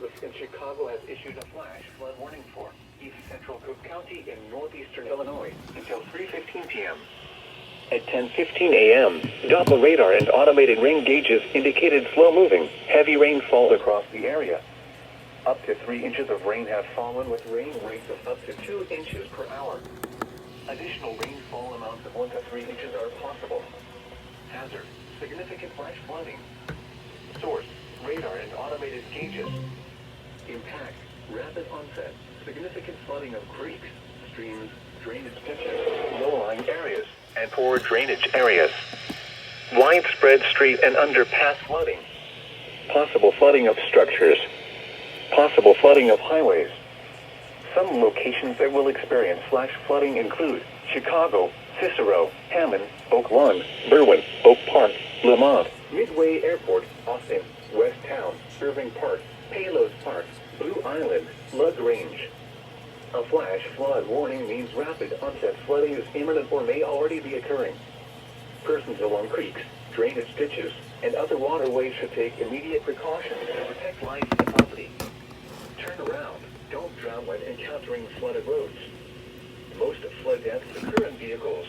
Office in Chicago has issued a flash flood warning for East Central Cook County in northeastern Illinois until 3:15 p.m. At 10:15 a.m., Doppler radar and automated rain gauges indicated slow-moving, heavy rainfall across the area. Up to 3 inches of rain have fallen with rain rates of up to 2 inches per hour. Additional rainfall amounts of 1 to 3 inches are possible. Hazard: significant flash flooding. Source: radar and automated gauges. Impact: rapid onset, significant flooding of creeks, streams, drainage ditches, low-lying areas, and poor drainage areas. Widespread street and underpass flooding. Possible flooding of structures. Possible flooding of highways. Some locations that will experience flash flooding include Chicago, Cicero, Hammond, Oak Lawn, Berwyn, Oak Park, Lamont, Midway Airport, Austin, West Town, Irving Park, Palos Park, Blue Island, LaGrange. A flash flood warning means rapid onset flooding is imminent or may already be occurring. Persons along creeks, drainage ditches, and other waterways should take immediate precautions to protect life and property. Turn around. Don't drown when encountering flooded roads. Most flood deaths occur in vehicles.